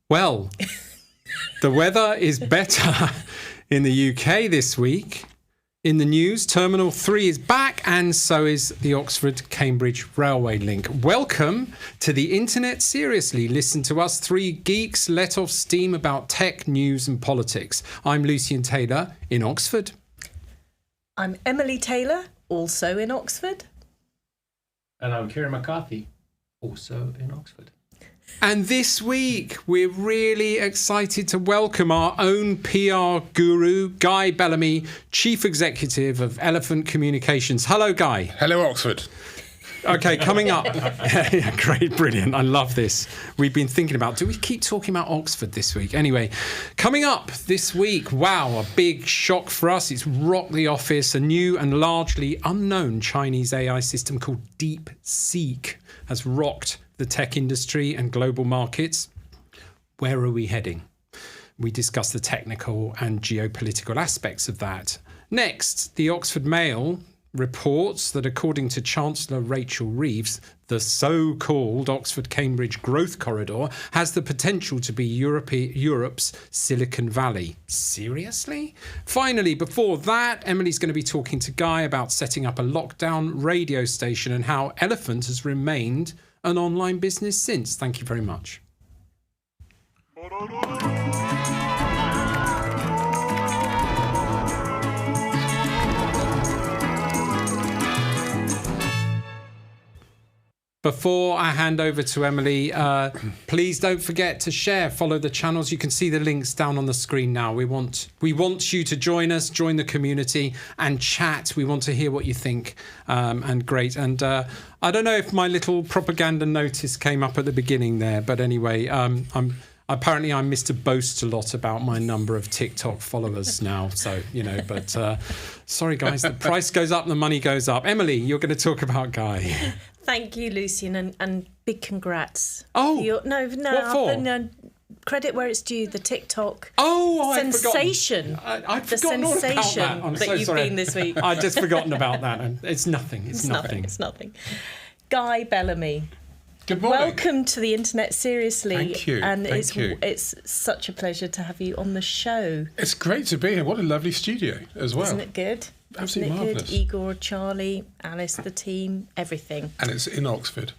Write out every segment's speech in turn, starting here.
Well, the weather is better in the UK this week. In the news, Terminal 3 is back, and so is the Oxford-Cambridge Railway link. Welcome to the Internet Seriously. Listen to us three geeks let off steam about tech, news and politics. I'm Lucian Taylor in Oxford. I'm Emily Taylor, also in Oxford. And I'm Kieran McCarthy, also in Oxford. And this week, we're really excited to welcome our own PR guru, Guy Bellamy, Chief Executive of Elephant Communications. Hello, Guy. Hello, Oxford. Okay, coming up. Yeah, great, brilliant. I love this. We've been thinking about, do we keep talking about Oxford this week? Anyway, coming up this week, wow, a big shock for us. It's rocked the office. A new and largely unknown Chinese AI system called DeepSeek has rocked the tech industry and global markets. Where are we heading? We discuss the technical and geopolitical aspects of that. Next, the Oxford Mail reports that according to Chancellor Rachel Reeves, the so-called Oxford-Cambridge Growth Corridor has the potential to be Europe's Silicon Valley. Seriously? Finally, before that, Emily's going to be talking to Guy about setting up a lockdown radio station and how Elephant has remained an online business since. Thank you very much. Before I hand over to Emily, please don't forget to share, follow the channels. You can see the links down on the screen now. We want you to join us, join the community and chat. We want to hear what you think. And great. And I don't know if my little propaganda notice came up at the beginning there, but anyway, Apparently I'm Mr. Boast a lot about my number of TikTok followers now. So, but sorry, guys, the price goes up, the money goes up. Emily, you're going to talk about Guy. Thank you, Lucian, and big congrats. Oh, what for? Credit where it's due, the TikTok sensation. I'd forgotten the sensation all about that you've been this week. I'd just forgotten about that. It's nothing. It's nothing. Guy Bellamy. Good morning. Welcome to the Internet Seriously. Thank you. And Thank you. It's such a pleasure to have you on the show. It's great to be here. What a lovely studio as well. Isn't it good? Absolutely marvellous. Good? Igor, Charlie, Alice, the team, everything. And it's in Oxford.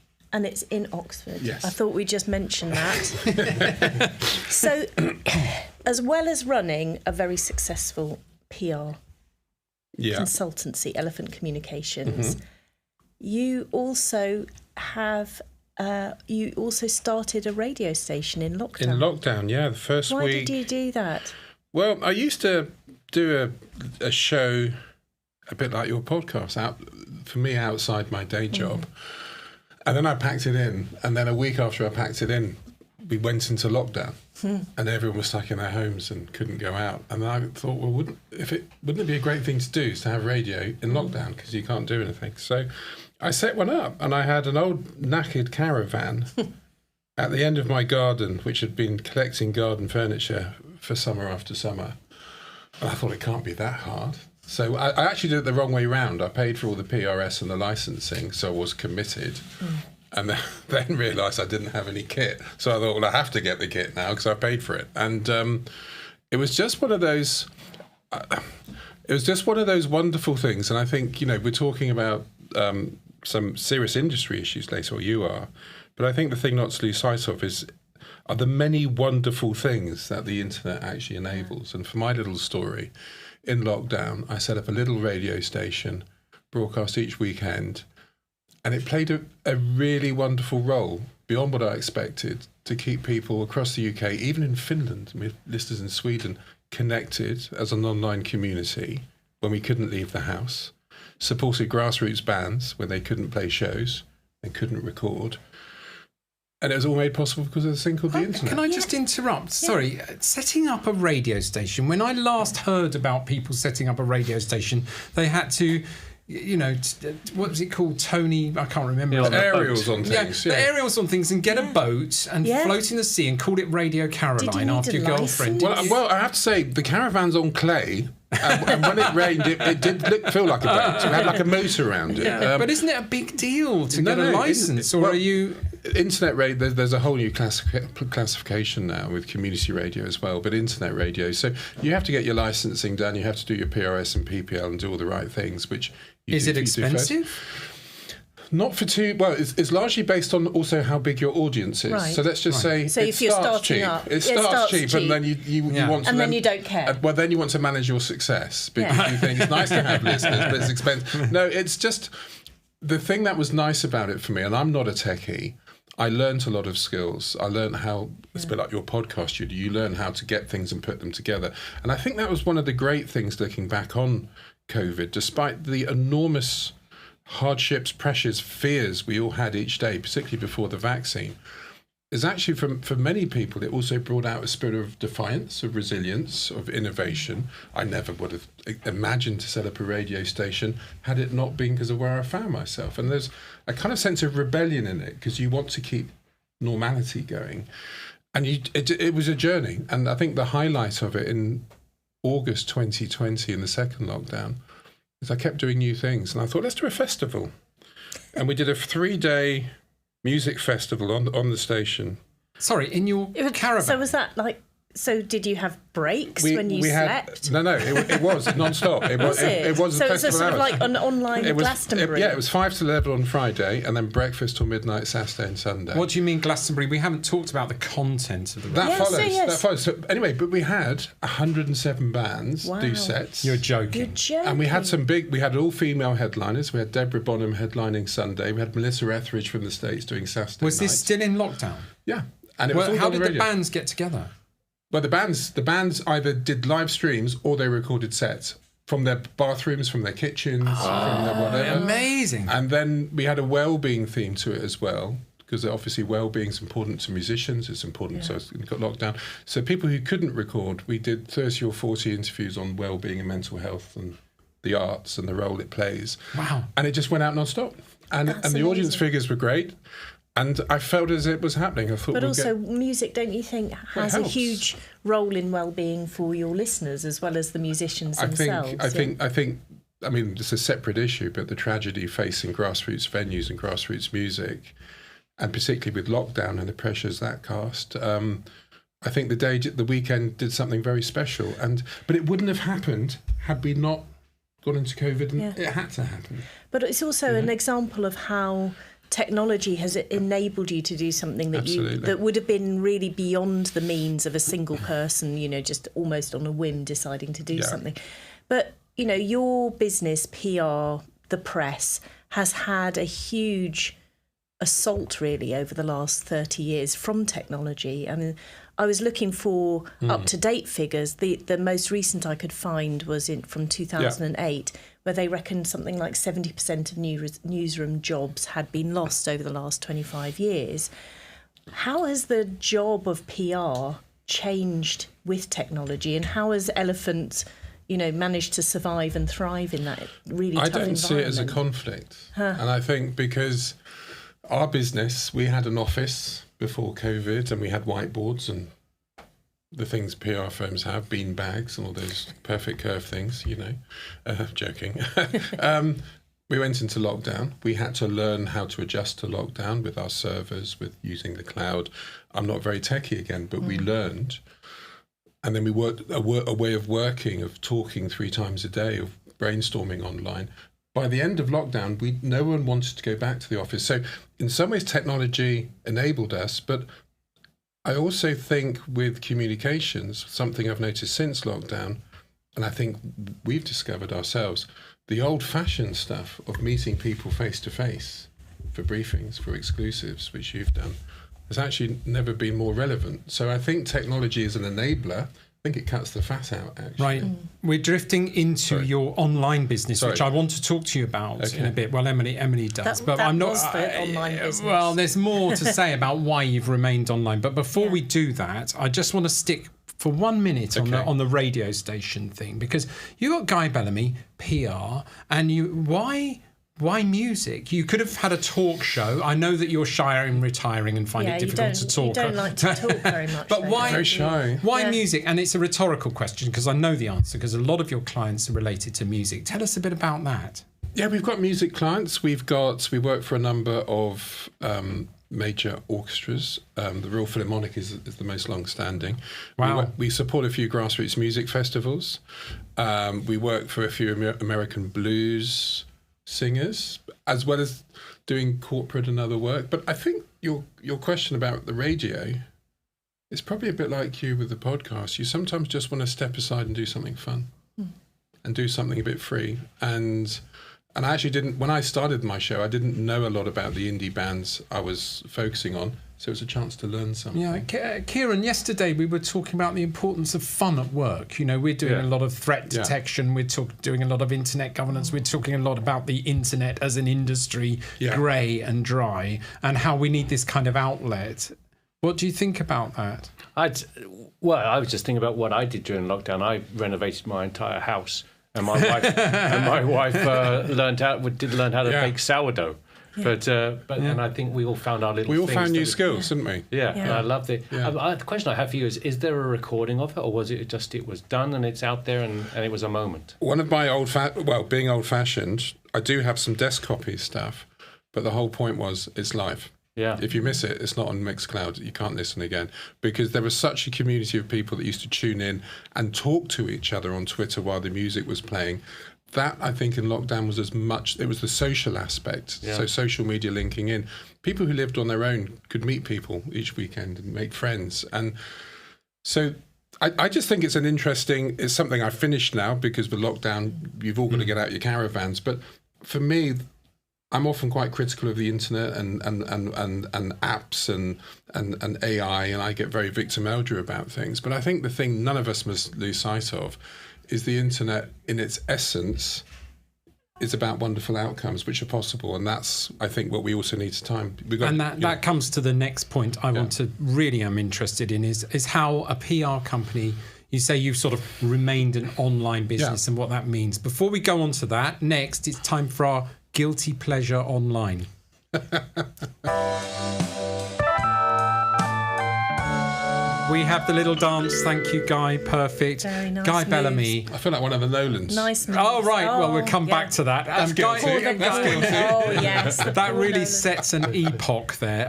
Yes. I thought we just mentioned that. So, as well as running a very successful PR consultancy, Elephant Communications, you also have... you also started a radio station in lockdown. In lockdown, yeah, the first week. Why did you do that? Well, I used to do a show a bit like your podcast, outside my day job. And then I packed it in. And then a week after I packed it in, we went into lockdown. And everyone was stuck in their homes and couldn't go out. And I thought, well, wouldn't it be a great thing to do, is to have radio in lockdown, because you can't do anything. So I set one up, and I had an old knackered caravan at the end of my garden, which had been collecting garden furniture for summer after summer. And I thought, it can't be that hard. So I actually did it the wrong way round. I paid for all the PRS and the licensing, so I was committed. And then realised I didn't have any kit. So I thought, well, I have to get the kit now because I paid for it. And it was just one of those... it was just one of those wonderful things. And I think, we're talking about some serious industry issues later, or you are. But I think the thing not to lose sight of are the many wonderful things that the internet actually enables. And for my little story, in lockdown, I set up a little radio station, broadcast each weekend, and it played a really wonderful role, beyond what I expected, to keep people across the UK, even in Finland, with listeners in Sweden, connected as an online community when we couldn't leave the house, supported grassroots bands when they couldn't play shows and couldn't record. And it was all made possible because of this thing called the internet. Can I just interrupt? Sorry, setting up a radio station. When I last heard about people setting up a radio station, they had to, what was it called? Tony, I can't remember. The aerials on things. The aerials on things, and get a boat and float in the sea and call it Radio Caroline after your girlfriend. Well, I have to say, the caravan's on clay. And when it rained, it did feel like a boat. So it had like a motor around it. Yeah, but isn't it a big deal to get a licence? Or are you... internet radio, there's a whole new classification now with community radio as well, but internet radio. So you have to get your licensing done, you have to do your PRS and PPL and do all the right things, which Is it expensive? Not for too well. It's largely based on also how big your audience is. Right. So let's just say So if you're starting up, it starts cheap, and then you want to. And then you don't care. Well, then you want to manage your success because you think it's nice to have listeners, but it's expensive. No, it's just the thing that was nice about it for me, and I'm not a techie. I learned a lot of skills. I learned how, it's a bit like your podcast, you learn how to get things and put them together. And I think that was one of the great things looking back on COVID, despite the enormous hardships, pressures, fears we all had each day, particularly before the vaccine, is actually for many people, it also brought out a spirit of defiance, of resilience, of innovation. I never would have imagined to set up a radio station had it not been because of where I found myself. And there's a kind of sense of rebellion in it because you want to keep normality going. And it was a journey. And I think the highlight of it in August 2020 in the second lockdown is I kept doing new things. And I thought, let's do a festival. And we did a 3-day music festival on the station. Sorry, in your caravan. So was that like? So did you have breaks when you slept? No, it was non-stop. It was So a it's a festival sort of hours. like an online Glastonbury. It was 5 to 11 on Friday, and then breakfast till midnight Saturday and Sunday. What do you mean Glastonbury? We haven't talked about the content of the That follows. So anyway, but we had 107 bands do sets. You're joking. And we had all-female headliners. We had Deborah Bonham headlining Sunday. We had Melissa Etheridge from the States doing Saturday Was this night. still in lockdown? Yeah. And it was all how on did the radio. the bands get together? Well, the bands either did live streams or they recorded sets from their bathrooms, from their kitchens, from their whatever. Amazing. And then we had a well-being theme to it as well, because obviously well-being is important to musicians. It's important to us. We got lockdown. So people who couldn't record, we did 30 or 40 interviews on well-being and mental health and the arts and the role it plays. Wow. And it just went out non-stop. And the audience figures were great. And I felt as it was happening. I thought, but also music, don't you think, has a huge role in well-being for your listeners as well as the musicians themselves? I think. I mean, it's a separate issue, but the tragedy facing grassroots venues and grassroots music, and particularly with lockdown and the pressures that cast, I think the weekend did something very special. But it wouldn't have happened had we not gone into COVID, and it had to happen. But it's also an example of how technology has enabled you to do something that would have been really beyond the means of a single person, just almost on a whim deciding to do something. But, your business, PR, the press, has had a huge assault really over the last 30 years from technology. I mean, I was looking for up-to-date figures. The most recent I could find was from 2008, where they reckoned something like 70% of newsroom jobs had been lost over the last 25 years. How has the job of PR changed with technology, and how has Elephant, managed to survive and thrive in that really tough environment? I don't see it as a conflict. And I think because our business, we had an office before COVID, and we had whiteboards and the things PR firms have, bean bags and all those perfect curve things, joking. We went into lockdown. We had to learn how to adjust to lockdown with our servers, with using the cloud. I'm not very techie again, but we learned. And then we worked a way of working, of talking 3 times a day, of brainstorming online. By the end of lockdown, no one wanted to go back to the office. So in some ways, technology enabled us. But I also think with communications, something I've noticed since lockdown, and I think we've discovered ourselves, the old-fashioned stuff of meeting people face-to-face for briefings, for exclusives, which you've done, has actually never been more relevant. So I think technology is an enabler. I think it cuts the fat out, actually. Right. We're drifting into your online business, which I want to talk to you about in a bit. Well, Emily does, but I'm not. The online business. Well, there's more to say about why you've remained online. But before we do that, I just want to stick for 1 minute on the radio station thing, because you got Guy Bellamy, PR, and why music? You could have had a talk show. I know that you're shy in retiring and find it difficult to talk. You don't like to talk very much. But why? Very shy. Why music? And it's a rhetorical question because I know the answer, because a lot of your clients are related to music. Tell us a bit about that. Yeah, we've got music clients. We work for a number of major orchestras. The Royal Philharmonic is the most long-standing. Wow. We support a few grassroots music festivals. We work for a few American blues singers, as well as doing corporate and other work. But I think your question about the radio is probably a bit like you with the podcast. You sometimes just want to step aside and do something fun and do something a bit free. And I actually didn't, when I started my show, I didn't know a lot about the indie bands I was focusing on. So it was a chance to learn something. Yeah, Kieran, yesterday we were talking about the importance of fun at work. You know, we're doing a lot of threat detection. We're doing a lot of internet governance. We're talking a lot about the internet as an industry, grey and dry, and how we need this kind of outlet. What do you think about that? I was just thinking about what I did during lockdown. I renovated my entire house, and my wife learned how to bake sourdough. Yeah. But and I think we all found our little. We all found new skills, didn't we? Yeah, and I loved it. Yeah. The question I have for you is there a recording of it, or was it just it was done and it's out there and it was a moment? One of my being old-fashioned, I do have some desk copy stuff, but the whole point was it's live. Yeah. If you miss it, it's not on Mixcloud. You can't listen again, because there was such a community of people that used to tune in and talk to each other on Twitter while the music was playing. That, I think, in lockdown was as much, it was the social aspect. Yeah. So social media linking in. People who lived on their own could meet people each weekend and make friends. And so I just think it's something I finished now, because with lockdown, you've all got to get out your caravans. But for me, I'm often quite critical of the internet and apps and AI, and I get very victim elder about things. But I think the thing none of us must lose sight of is the internet in its essence is about wonderful outcomes which are possible, and that's, I think, what we also need to time. That comes to the next point I am interested in is how a PR company, you say you've sort of remained an online business and what that means. Before we go on to that, next it's time for our Guilty Pleasure Online. We have the little dance. Thank you, Guy. Perfect. Very nice Guy moves. Bellamy. I feel like one of the Nolans. Nice moves. Oh, right. Well, we'll come back to that. That's Guy, Oh, yes. that really sets an epoch there.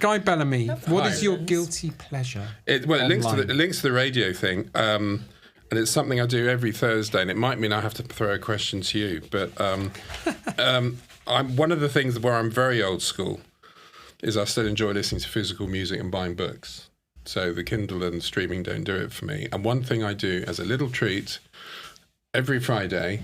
Guy Bellamy, what is your guilty pleasure? It links to the radio thing. And it's something I do every Thursday, and it might mean I have to throw a question to you. But I'm one of the things where I'm very old school is I still enjoy listening to physical music and buying books. So the Kindle and streaming don't do it for me. And one thing I do as a little treat every Friday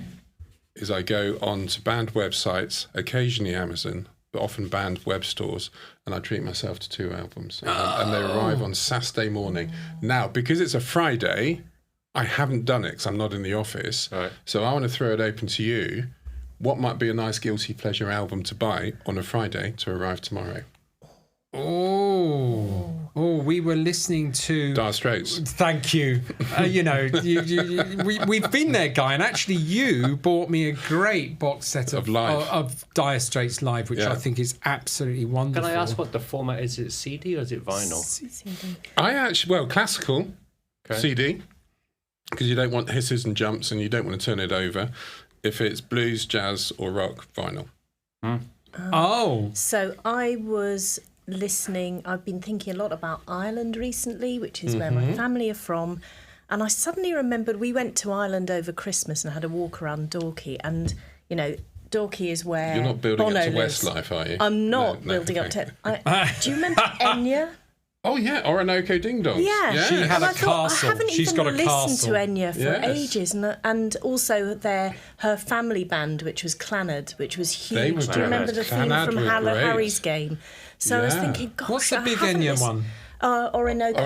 is I go on to banned websites, occasionally Amazon, but often banned web stores, and I treat myself to 2 albums. And they arrive on Saturday morning. Now, because it's a Friday, I haven't done it because I'm not in the office. Right. So I want to throw it open to you. What might be a nice guilty pleasure album to buy on a Friday to arrive tomorrow? Oh, we were listening to Dire Straits. Thank you. We've been there, Guy, and actually you bought me a great box set of Dire Straits Live, which I think is absolutely wonderful. Can I ask what the format is? Is it CD or is it vinyl? CD. Classical CD, because you don't want hisses and jumps and you don't want to turn it over. If it's blues, jazz or rock, vinyl. So I was listening, I've been thinking a lot about Ireland recently, which is where my family are from, and I suddenly remembered we went to Ireland over Christmas and had a walk around Dorky, and Dorky is where you're not building Bono up to lives. Westlife, are you? I'm not building up to do you remember Enya? Oh yeah, Orinoco Ding Dongs. Yeah. She had a castle. I haven't She's even got a listened castle. to Enya for ages, and also her family band, which was Clannad, which was huge. Do you remember the theme from Harry's Game? So I was thinking, gosh, what's the big Enya one? Orinoco.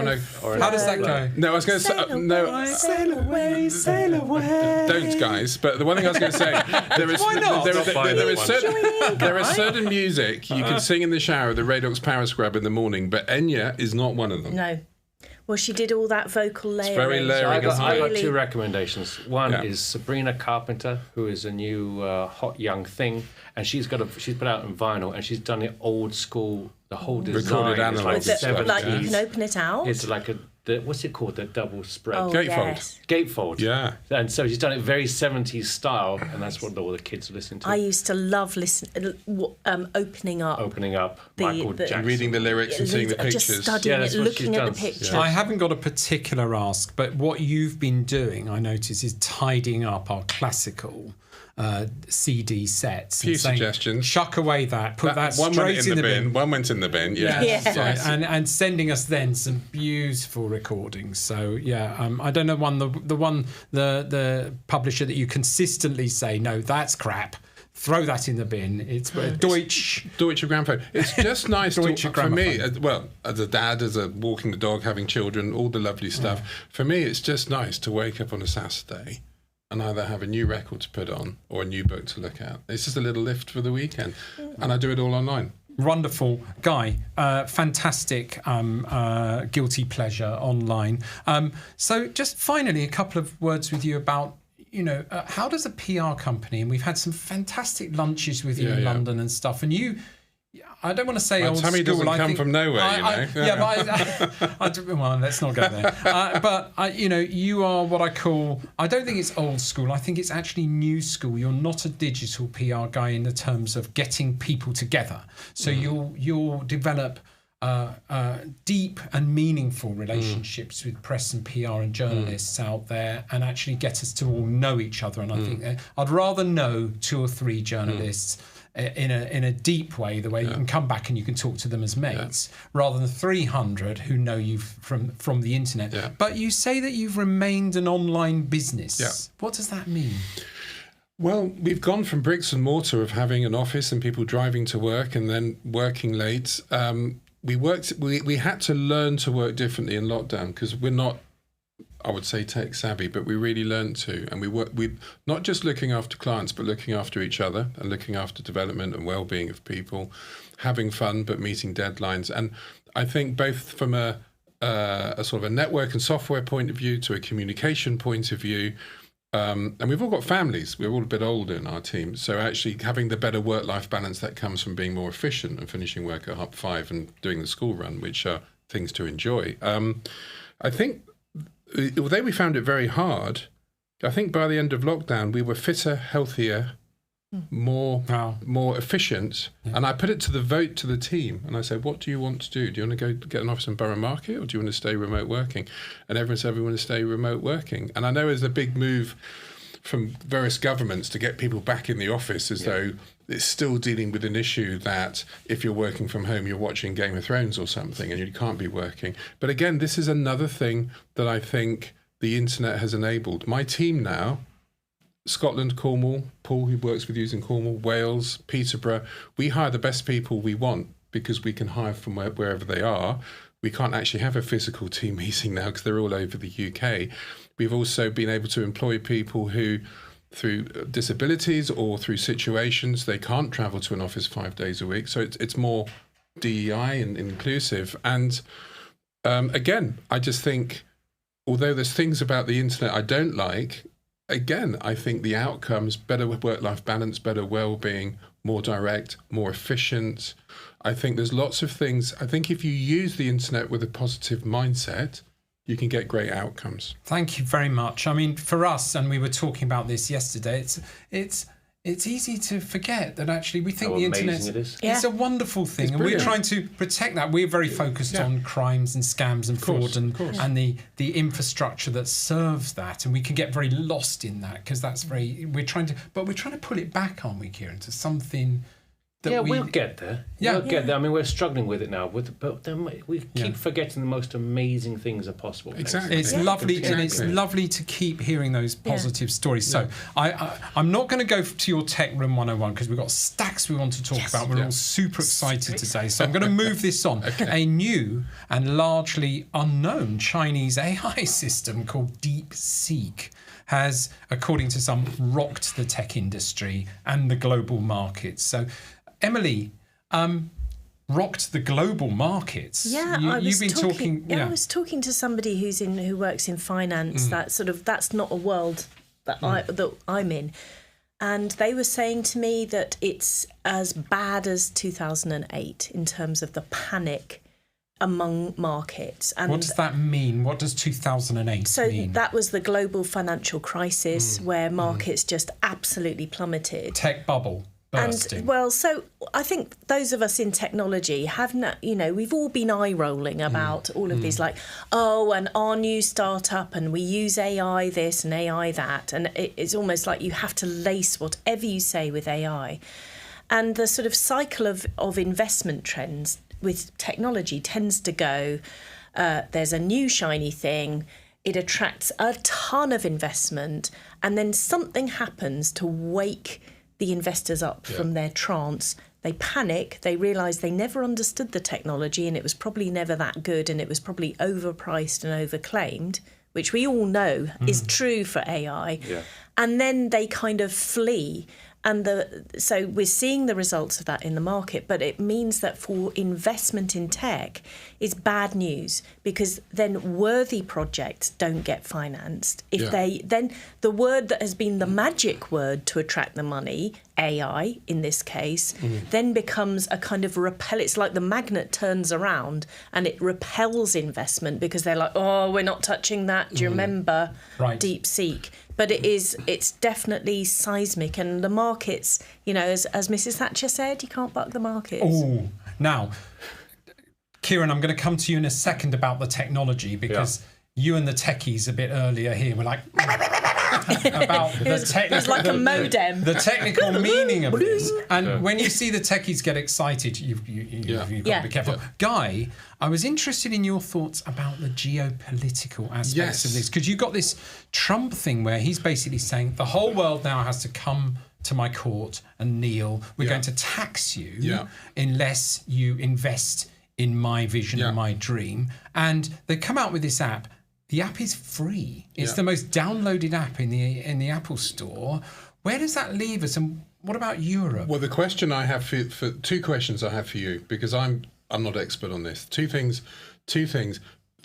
How does that go? No, I was going to say no. Sail away, sail away. Don't, guys. But the one thing I was going to say, there is certain music you can sing in the shower, the Radox Power Scrub in the morning, but Enya is not one of them. No. Well, she did all that vocal layering. It's very layering. So I got 2 recommendations. One is Sabrina Carpenter, who is a new hot young thing, and she's put out in vinyl, and she's done it old school. The whole design recorded analog you can open it out. It's like what's it called? The double spread. Oh, Gatefold. yes. Gatefold. Yeah. And so she's done it very 70s style, and that's what all the kids are listening to. I used to love opening up. Michael Jackson. Reading the lyrics and seeing the Just pictures. studying that's it, what looking she's at done. the pictures. I haven't got a particular ask, but what you've been doing, I notice, is tidying up our classical CD sets. Few and saying, suggestions. Chuck away that, put that one straight went in the bin. One went in the bin. Yeah. Yeah. Right. And sending us then some beautiful recordings. So yeah, I don't know the publisher that you consistently say, no, that's crap. Throw that in the bin. It's Deutsche Grammophon. It's just nice for Grammophon. me, as a dad, as a walking the dog, having children, all the lovely stuff. For me, it's just nice to wake up on a Saturday and either have a new record to put on or a new book to look at. It's just a little lift for the weekend. And I do it all online. Wonderful Guy, fantastic guilty pleasure online. So just finally, a couple of words with you about, how does a PR company, and we've had some fantastic lunches with you in London and stuff, and you, I don't want to say old tummy school. doesn't come from nowhere, But well, let's not go there. But you are what I call. I don't think it's old school. I think it's actually new school. You're not a digital PR guy in the terms of getting people together. So you'll develop deep and meaningful relationships with press and PR and journalists out there, and actually get us to all know each other. And I think I'd rather know 2 or 3 journalists. In a deep way, the way you can come back and you can talk to them as mates, rather than 300 who know you from the internet. Yeah. But you say that you've remained an online business. Yeah. What does that mean? Well, we've gone from bricks and mortar of having an office and people driving to work and then working late. We had to learn to work differently in lockdown because we're not, I would say, tech savvy, but we really learned to. And we not just looking after clients, but looking after each other and looking after development and well-being of people, having fun, but meeting deadlines. And I think both from a sort of a network and software point of view to a communication point of view, and we've all got families. We're all a bit older in our team. So actually having the better work-life balance that comes from being more efficient and finishing work at 5:30 and doing the school run, which are things to enjoy. I think, although we found it very hard, I think by the end of lockdown, we were fitter, healthier, more efficient. Yeah. And I put it to the vote to the team. And I said, what do you want to do? Do you want to go get an office in Borough Market, or do you want to stay remote working? And everyone said we want to stay remote working. And I know there's a big move from various governments to get people back in the office, as though it's still dealing with an issue that if you're working from home, you're watching Game of Thrones or something and you can't be working. But again, this is another thing that I think the internet has enabled. My team now, Scotland, Cornwall, Paul, who works with you in Cornwall, Wales, Peterborough, we hire the best people we want because we can hire from wherever they are. We can't actually have a physical team meeting now because they're all over the UK. We've also been able to employ people who, through disabilities or through situations, they can't travel to an office 5 days a week. So it's more DEI and inclusive. And again, I just think, although there's things about the internet I don't like, again, I think the outcomes, better work-life balance, better well-being, more direct, more efficient. I think there's lots of things. I think if you use the internet with a positive mindset, you can get great outcomes. Thank you very much. I mean, for us, and we were talking about this yesterday, it's easy to forget that actually we think the internet is a wonderful thing, and we're trying to protect that. We're very focused on crimes and scams and fraud and the infrastructure that serves that, and we can get very lost in that because that's we're trying to pull it back, aren't we, Kieran, to something that we'll get there. We'll get there. I mean, we're struggling with it now, but then we keep forgetting the most amazing things are possible. Exactly. It's lovely, and it's lovely to keep hearing those positive stories. So I'm not going to go to your Tech Room 101 because we've got stacks we want to talk about. We're all super excited today. So I'm going to move this on. A new and largely unknown Chinese AI system called DeepSeek has, according to some, rocked the tech industry and the global markets. So Emily, rocked the global markets. Yeah, I was talking to somebody who works in finance. That's not a world that I'm in, and they were saying to me that it's as bad as 2008 in terms of the panic among markets. And what does that mean? What does 2008 mean? So that was the global financial crisis where markets just absolutely plummeted. Tech bubble bursting. And so I think those of us in technology have, we've all been eye rolling about all of these, like, and our new startup, and we use AI this and AI that, and it's almost like you have to lace whatever you say with AI. And the sort of cycle of investment trends with technology tends to go, there's a new shiny thing, it attracts a ton of investment, and then something happens to wake the investors up from their trance. They panic, they realise they never understood the technology and it was probably never that good and it was probably overpriced and overclaimed, which we all know is true for AI. Yeah. And then they kind of flee. And so we're seeing the results of that in the market, but it means that for investment in tech is bad news, because then worthy projects don't get financed. Then the word that has been the magic word to attract the money, AI in this case, then becomes a kind of repel. It's like the magnet turns around and it repels investment, because they're like, we're not touching that. Do you remember DeepSeek? But it's definitely seismic, and the markets, as Mrs. Thatcher said, you can't buck the markets. Oh, now, Kieran, I'm going to come to you in a second about the technology, because you and the techies a bit earlier here were like about the technical. It was like a modem. The technical meaning of this, and when you see the techies get excited, you've got to be careful. Guy, I was interested in your thoughts about the geopolitical aspects of this, because you got this Trump thing where he's basically saying the whole world now has to come to my court and kneel. We're going to tax you unless you invest in my vision and my dream. And they come out with this app. The app is free. It's the most downloaded app in the Apple Store. Where does that leave us, and what about Europe? Well, the question I have for two questions I have for you, because I'm not expert on this. Two things.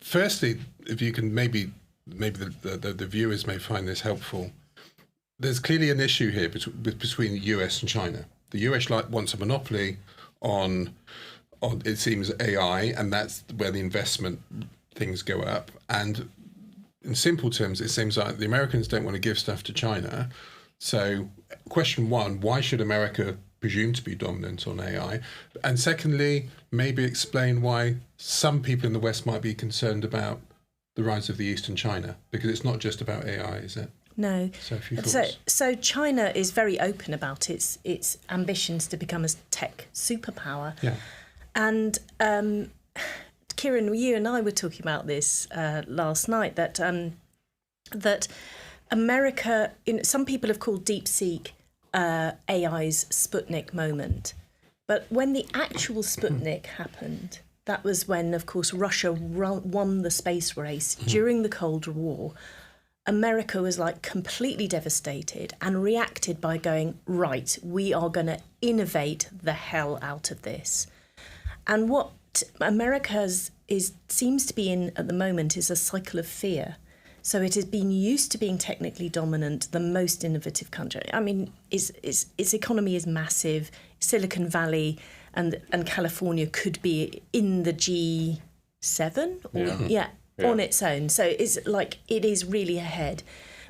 Firstly, if you can maybe the viewers may find this helpful. There's clearly an issue here between the US and China. The US wants a monopoly on it seems AI, and that's where the investment things go up. And in simple terms, it seems like the Americans don't want to give stuff to China. So question one, why should America presume to be dominant on AI? And secondly, maybe explain why some people in the West might be concerned about the rise of the East in China, because it's not just about AI, is it? No. So a few thoughts. So China is very open about its ambitions to become a tech superpower. Yeah. And Kieran, you and I were talking about this last night, that America, some people have called DeepSeek AI's Sputnik moment. But when the actual Sputnik happened, that was when, of course, Russia won the space race during the Cold War. America was completely devastated and reacted by going, right, we are going to innovate the hell out of this. And what America seems to be in at the moment is a cycle of fear. So it has been used to being technically dominant, the most innovative country. I mean, its economy is massive. Silicon Valley and California could be in the G7 on its own. So it is really ahead.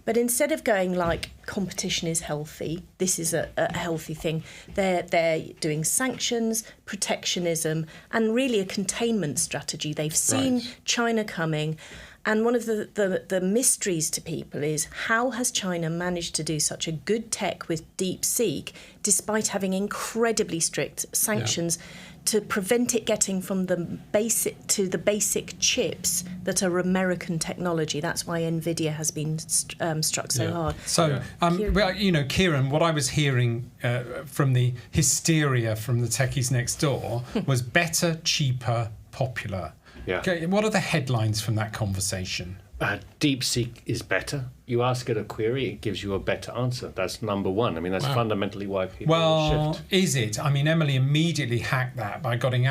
But instead of going competition is healthy, this is a healthy thing, they're doing sanctions, protectionism, and really a containment strategy. They've seen China coming. And one of the mysteries to people is, how has China managed to do such a good tech with DeepSeek, despite having incredibly strict sanctions to prevent it getting from the basic chips that are American technology? That's why NVIDIA has been struck so hard. So, Kieran, what I was hearing from the hysteria from the techies next door was better, cheaper, popular. Yeah. Okay, what are the headlines from that conversation? DeepSeek is better. You ask it a query, it gives you a better answer. That's number one. I mean, that's fundamentally why people shift. Is it? I mean, Emily immediately hacked that by getting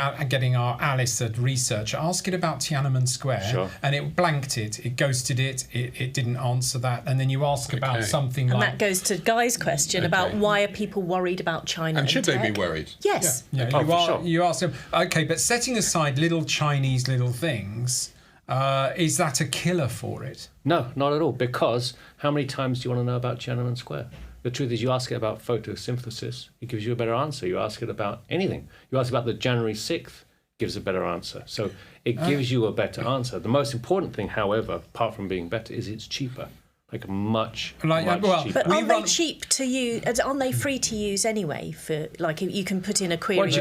our Alice, a researcher, ask it about Tiananmen Square, and it blanked it. It ghosted it. It didn't answer that. And then you ask about something and like... And that goes to Guy's question about why are people worried about China and should tech? they be worried? Yes. Yeah, you ask them, okay, but setting aside little Chinese little things... is that a killer for it? No, not at all. Because how many times do you want to know about Tiananmen Square? The truth is, you ask it about photosynthesis, it gives you a better answer. You ask it about anything. You ask about the January 6th, gives a better answer. So it gives you a better answer. The most important thing, however, apart from being better, is it's cheaper. Like much cheaper. But aren't they cheap to use? Aren't they free to use anyway? For like, you can put in a query. Once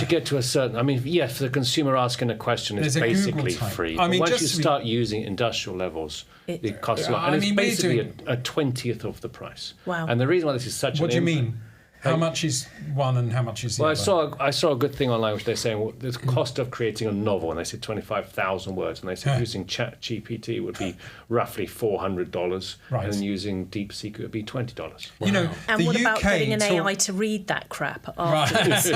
you get to a certain, I mean, yes, for the consumer asking a question, it's basically free. I mean, once you start using industrial levels, it costs a lot, and it's basically a 20th of the price. Wow! And the reason why this is such what do you mean? How much is one and how much is the other? I saw a good thing online which they're saying the cost of creating a novel, and they said 25,000 words, and they said using ChatGPT would be roughly $400, and then using DeepSeek it would be $20. Wow. You know, and what about getting an AI to read that crap afterwards?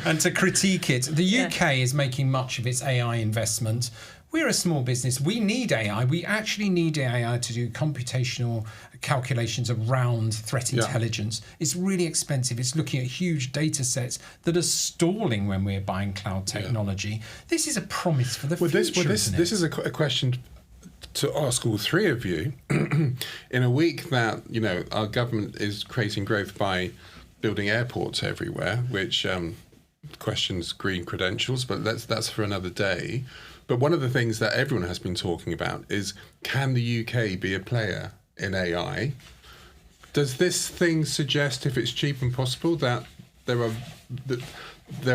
And to critique it? The UK is making much of its AI investment. We're a small business. We need AI. We actually need AI to do computational calculations around threat intelligence. It's really expensive. It's looking at huge data sets that are stalling when we're buying cloud technology. This is a promise for the future. This is a question to ask all three of you. In a week that our government is creating growth by building airports everywhere, which questions green credentials, but that's for another day. But one of the things that everyone has been talking about is, can the UK be a player in AI? Does this thing suggest, if it's cheap and possible, that there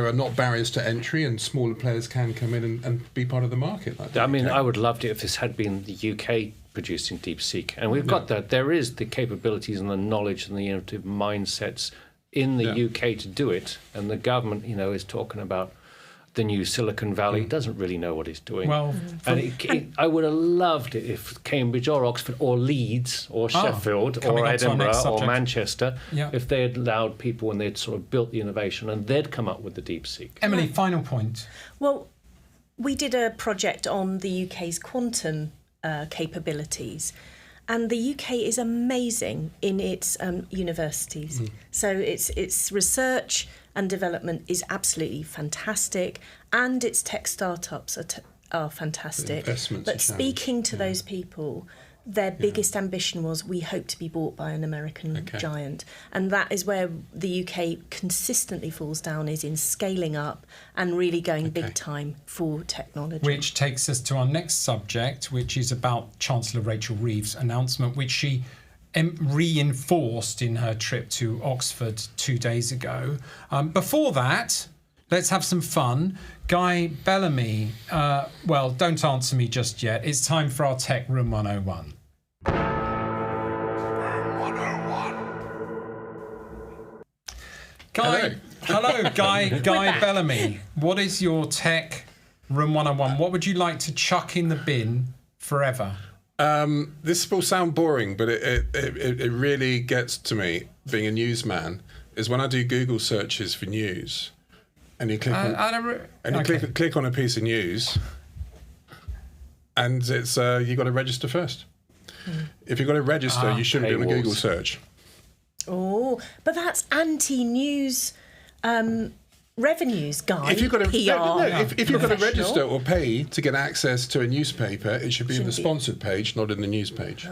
are not barriers to entry and smaller players can come in and be part of the market? I mean, I would love it if this had been the UK producing DeepSeek. And we've got that. There is the capabilities and the knowledge and the innovative mindsets in the UK to do it. And the government, is talking about the new Silicon Valley. Doesn't really know what it's doing. Well, I would have loved it if Cambridge or Oxford or Leeds or Sheffield or Edinburgh or Manchester, if they had allowed people and they'd sort of built the innovation and they'd come up with the DeepSeek. Emily, final point. Well, we did a project on the UK's quantum capabilities. And the UK is amazing in its universities. So its research and development is absolutely fantastic, and its tech startups are fantastic. But speaking to those people, their biggest ambition was, we hope to be bought by an American giant. And that is where the UK consistently falls down, is in scaling up and really going big time for technology. Which takes us to our next subject, which is about Chancellor Rachel Reeves' announcement, which she reinforced in her trip to Oxford 2 days ago. Before that, let's have some fun. Guy Bellamy, don't answer me just yet. It's time for our Tech Room 101. Hello, Guy Bellamy. What is your Tech Room 101? What would you like to chuck in the bin forever? This will sound boring, but it really gets to me, being a newsman, is when I do Google searches for news, and you click click on a piece of news, and it's you've got to register first. If you've got to register, you shouldn't do a Google search. Oh, but that's anti-news revenues, Guy. If you've got to, if you've got to register or pay to get access to a newspaper, it should be in the sponsored page, not in the news page.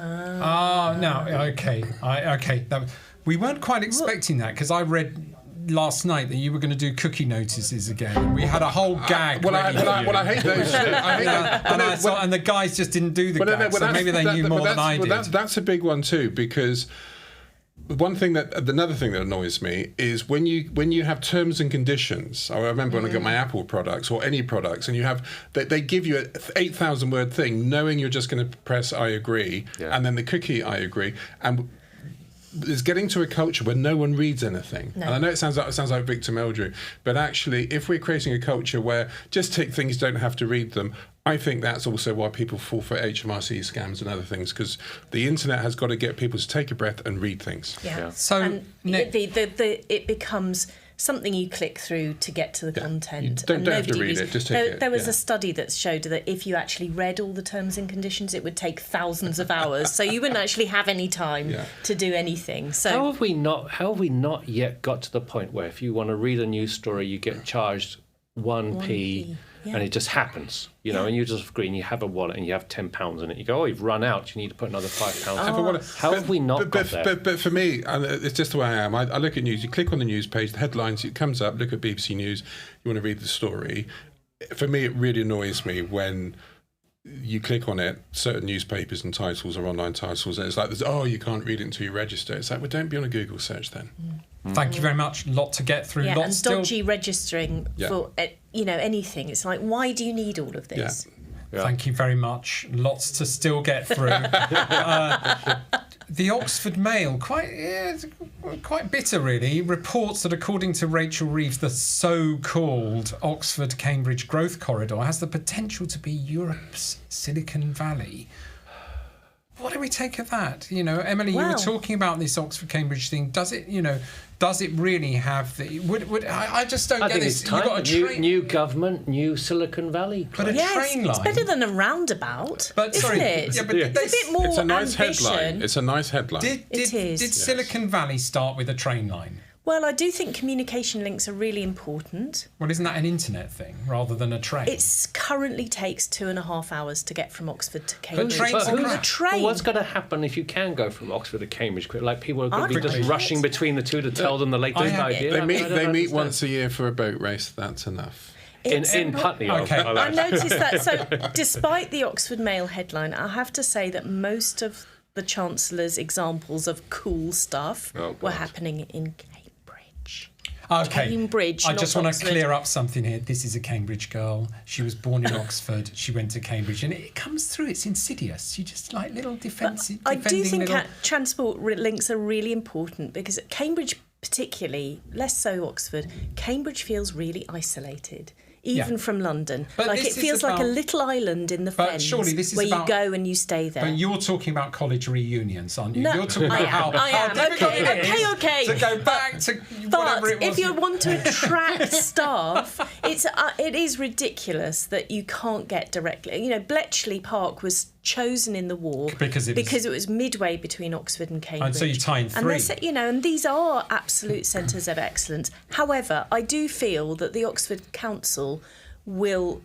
We weren't quite expecting that, because I read last night that you were going to do cookie notices again. We had a whole gag. I hate those. And the guys just didn't do the gag, so maybe they knew more than I did. That's a big one too, because another thing that annoys me is when you have terms and conditions. I remember when I got my Apple products or any products, and they give you an 8,000 word thing, knowing you're just going to press I agree, and then the cookie I agree, and It's getting to a culture where no one reads anything. No. And I know it sounds like Victor Meldrew, but actually, if we're creating a culture where just tick things, don't have to read them, I think that's also why people fall for HMRC scams and other things, because the internet has got to get people to take a breath and read things. Yeah. So and it becomes something you click through to get to the content. You don't have to read it, just take it. There was a study that showed that if you actually read all the terms and conditions, it would take thousands of hours. So you wouldn't actually have any time to do anything. So how have we not yet got to the point where if you want to read a news story, you get charged 1p. Yeah. And it just happens, and you just agree and you have a wallet and you have £10 in it. You go, you've run out, you need to put another £5. How have we not got there? But for me, it's just the way I am. I look at news, you click on the news page, the headlines, it comes up, look at BBC News, you want to read the story. For me, it really annoys me when you click on it, certain newspapers and titles are online titles, and it's like, you can't read it until you register. It's like, well, don't be on a Google search then. Thank you very much. Lot to get through. Yeah, and dodgy registering for anything. It's like, why do you need all of this? Yeah. Thank you very much. Lots to still get through. The Oxford Mail, quite bitter really, reports that according to Rachel Reeves, the so-called Oxford-Cambridge Growth Corridor has the potential to be Europe's Silicon Valley. What do we take of that? Emily, you were talking about this Oxford-Cambridge thing. Does it really have the? I just don't get this. It's time. New government, new Silicon Valley. But train line. It's better than a roundabout. But isn't it? Yeah, but it's a bit more It's a nice ambition. headline. It's a nice headline. Did Silicon Valley start with a train line? Well, I do think communication links are really important. Well, isn't that an internet thing rather than a train? It currently takes 2.5 hours to get from Oxford to Cambridge. But train. What's going to happen if you can go from Oxford to Cambridge? Like people are going to be just rushing between the two to tell them the latest idea. They meet once a year for a boat race. That's enough. In Putney. Okay. I noticed that. So, despite the Oxford Mail headline, I have to say that most of the Chancellor's examples of cool stuff were happening in Cambridge. Okay. Cambridge. I just want to Oxford. clear up something here. This is a Cambridge girl. She was born in Oxford. She went to Cambridge, and it comes through. It's insidious. You just like little defensive. I do think transport links are really important because at Cambridge, particularly, less so Oxford, Cambridge feels really isolated. Even from London. But it feels like a little island in the fens surely this is where you go and you stay there. But you're talking about college reunions, aren't you? No, you're talking about how difficult it is to go back to whatever it was. But if you want to attract staff, it is ridiculous that you can't get directly. Bletchley Park was chosen in the war because it was midway between Oxford and Cambridge. And so you tie in three. And these are absolute centres of excellence. However, I do feel that the Oxford Council will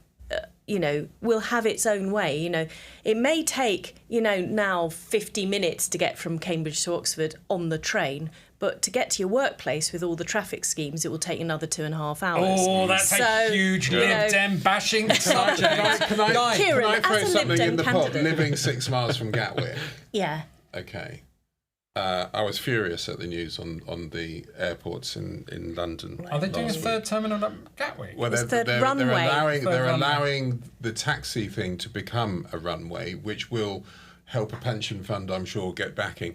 have its own way. It may take, now 50 minutes to get from Cambridge to Oxford on the train, but to get to your workplace with all the traffic schemes, it will take another 2.5 hours. Oh, that's a huge Lib Dem bashing subject. Can I throw something in the pot? Candidate. Living 6 miles from Gatwick. Yeah. Okay. I was furious at the news on the airports in London. Are they doing a third terminal at Gatwick? Well, they're allowing the taxi thing to become a runway, which will help a pension fund, I'm sure, get backing.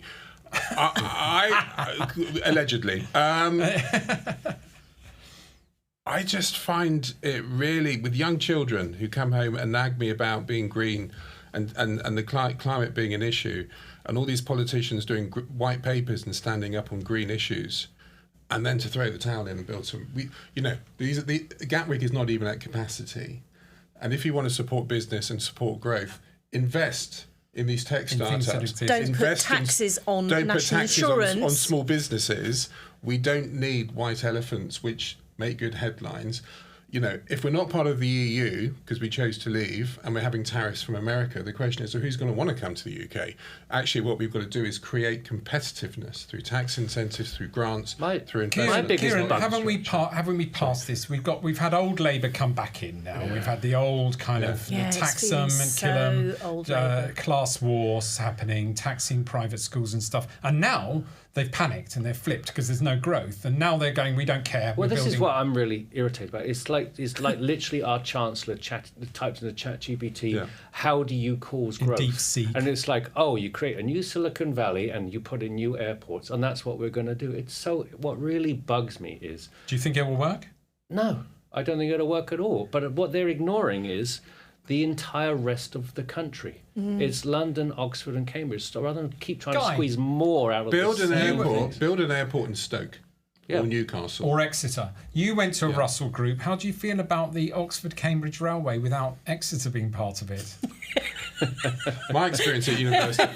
I allegedly. I just find it really, with young children who come home and nag me about being green and the climate being an issue, and all these politicians doing white papers and standing up on green issues, and then to throw the towel in and build some. Gatwick is not even at capacity, and if you want to support business and support growth, invest in these tech startups. Don't put taxes on national insurance. On small businesses. We don't need white elephants which make good headlines. If we're not part of the EU because we chose to leave and we're having tariffs from America, the question is, so who's going to want to come to the UK? Actually, what we've got to do is create competitiveness through tax incentives, through grants, through investment. Kieran, haven't we passed this? We've had old Labour come back in now. Yeah. We've had the old kind of tax them and kill them, class wars happening, taxing private schools and stuff. And now they've panicked and they've flipped because there's no growth, and now they're going, we don't care. Well, this is what I'm really irritated about. It's like literally our chancellor typed in the chat GPT, how do you cause growth? DeepSeek. And it's like, oh, you create a new Silicon Valley and you put in new airports, and that's what we're going to do. What really bugs me is... Do you think it will work? No, I don't think it'll work at all. But what they're ignoring is the entire rest of the country. It's London, Oxford and Cambridge. So rather than keep trying to squeeze more out of build an airport in Stoke or Newcastle. Or Exeter. You went to a Russell Group. How do you feel about the Oxford-Cambridge Railway without Exeter being part of it? My experience at university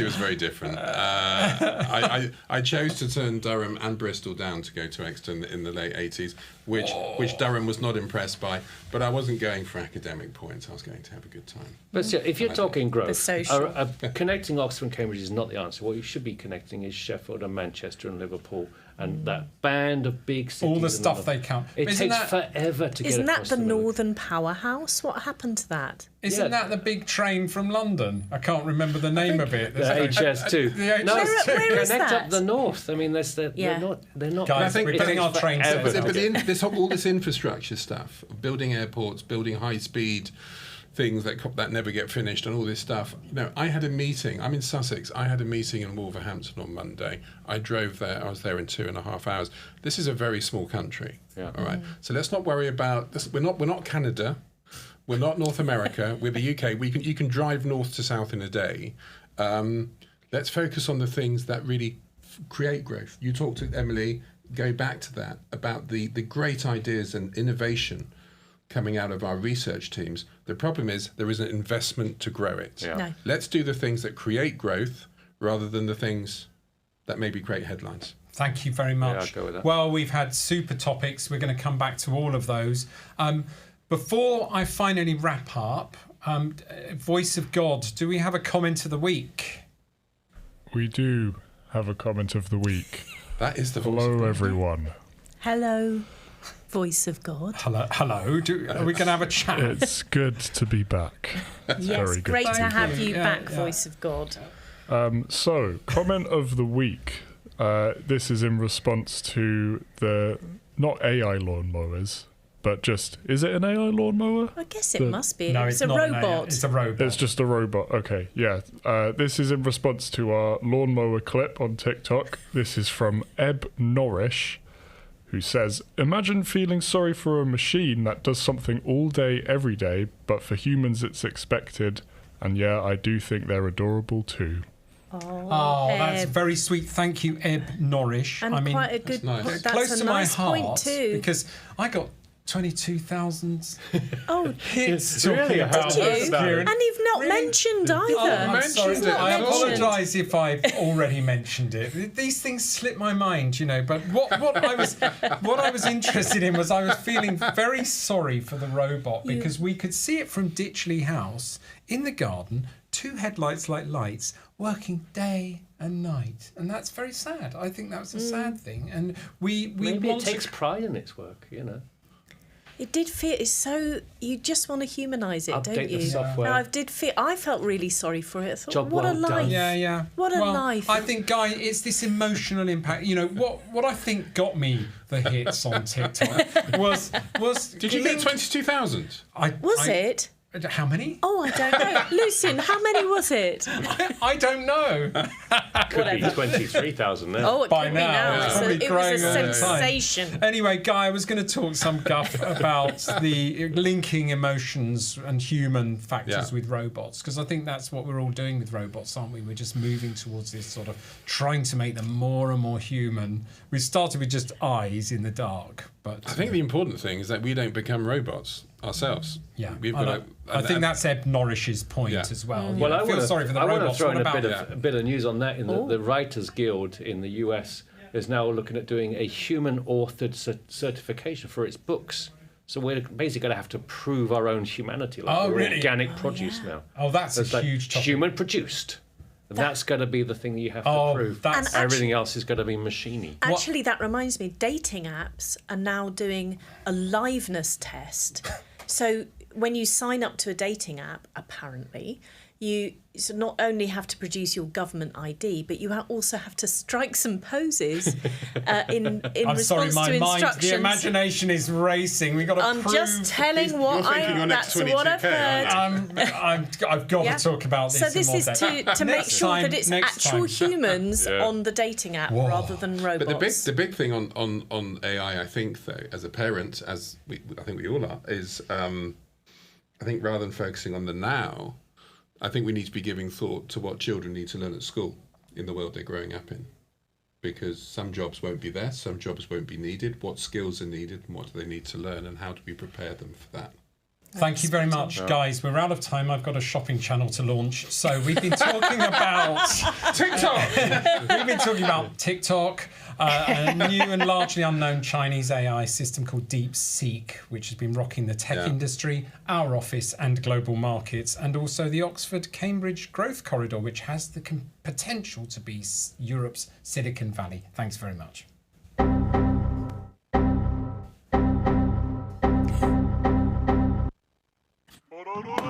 was very different. I chose to turn Durham and Bristol down to go to Exeter in the late 80s, which Durham was not impressed by. But I wasn't going for academic points. I was going to have a good time. But still, if you're talking growth, social. connecting Oxford and Cambridge is not the answer. What you should be connecting is Sheffield and Manchester and Liverpool and that band of big cities. All the stuff they count. It takes forever to get Isn't that across the the Northern Powerhouse? What happened to that? Isn't that the big train from London? I can't remember the name of it. The HS2. The HS2. No, Where is connect that? up the north. I mean, they're not. Guys, we're getting our trains. But all this infrastructure stuff, building airports, building high-speed things that never get finished, and all this stuff. I had a meeting. I'm in Sussex. I had a meeting in Wolverhampton on Monday. I drove there. I was there in 2.5 hours. This is a very small country. Yeah. All right. So let's not worry about this. We're not Canada. We're not North America. We're the UK. You can drive north to south in a day. Let's focus on the things that really create growth. You talked to Emily. Go back to that about the great ideas and innovation coming out of our research teams. The problem is there is an investment to grow it. Yeah. No. Let's do the things that create growth rather than the things that maybe create headlines. Thank you very much. Yeah, I'll go with that. Well, we've had super topics. We're going to come back to all of those. Before I finally wrap up, Voice of God, do we have a comment of the week? We do have a comment of the week. That is the voice of Hello, God. everyone. Hello, Voice of God. Hello. Are we going to have a chat? It's good to be back. Yes, Very good great to to be have back. you Yeah, back, yeah. Voice of God. So, comment of the week. This is in response to the not AI lawnmowers, but just, is it an AI lawnmower? I guess it must be. No, it's it's a not robot. It's a robot. It's just a robot. Okay, yeah. This is in response to our lawnmower clip on TikTok. This is from Eb Norrish, who says, imagine feeling sorry for a machine that does something all day, every day, but for humans it's expected. And yeah, I do think they're adorable too. Oh, that's very sweet. Thank you, Eb Norrish. And I mean, quite a good. nice. That's close a to nice my point heart too. because I got 22,000 Oh, hits Really? talking about did this, you? Kieran. And you've not mentioned either. I'm sorry. She's not I mentioned. apologise if I've already mentioned it. These things slip my mind, But what I was interested in was I was feeling very sorry for the robot because we could see it from Ditchley House in the garden, 2 headlights like lights, working day and night, and that's very sad. I think that's a sad thing, and we Maybe want it takes pride in its work, It did feel it's so. You just want to humanise it, Update don't you? the software. No, I felt really sorry for it. I thought, Job what well a life. done. Yeah. What a well, life. I think, Guy, it's this emotional impact. What I think got me the hits on TikTok was. Did you get 22,000? Was it? How many? Oh, I don't know. Lucian, how many was it? I don't know. Could be 23,000 now. Oh, it By could now, be now. it's So probably it was growing a all the time. sensation. Anyway, Guy, I was going to talk some guff about the linking emotions and human factors with robots, because I think that's what we're all doing with robots, aren't we? We're just moving towards this sort of trying to make them more and more human. We started with just eyes in the dark, but I think the important thing is that we don't become robots ourselves. yeah, We've got I think that's Eb Norrish's point as well. Well, I feel sorry for the want to robots. throw What in about a bit of news on that. The Writers Guild in the US is now looking at doing a human-authored certification for its books. So we're basically going to have to prove our own humanity, like organic produce now. Oh, that's It's a like huge topic. Human-produced. That's going to be the thing that you have to prove. that's- And Everything else is going to be machiney. Actually, that reminds me, dating apps are now doing a liveness test. So when you sign up to a dating app, apparently, you not only have to produce your government ID, but you also have to strike some poses in I'm response sorry, my to mind, instructions. the imagination is racing. We've got to I'm prove... just telling what that's what I've 22K, heard. I've got to talk about this. So this in more is depth. to make sure that it's actual humans Yeah. on the dating app rather than robots. But the big thing on AI, I think, though, as a parent, I think we all are, is I think rather than focusing on the now, I think we need to be giving thought to what children need to learn at school in the world they're growing up in. Because some jobs won't be there, some jobs won't be needed. What skills are needed and what do they need to learn, and how do we prepare them for that? Thank you very much, guys. We're out of time. I've got a shopping channel to launch. So we've been talking about TikTok! we've been talking about TikTok, a new and largely unknown Chinese AI system called DeepSeek, which has been rocking the tech industry, our office and global markets, and also the Oxford-Cambridge growth corridor, which has the potential to be Europe's Silicon Valley. Thanks very much. No.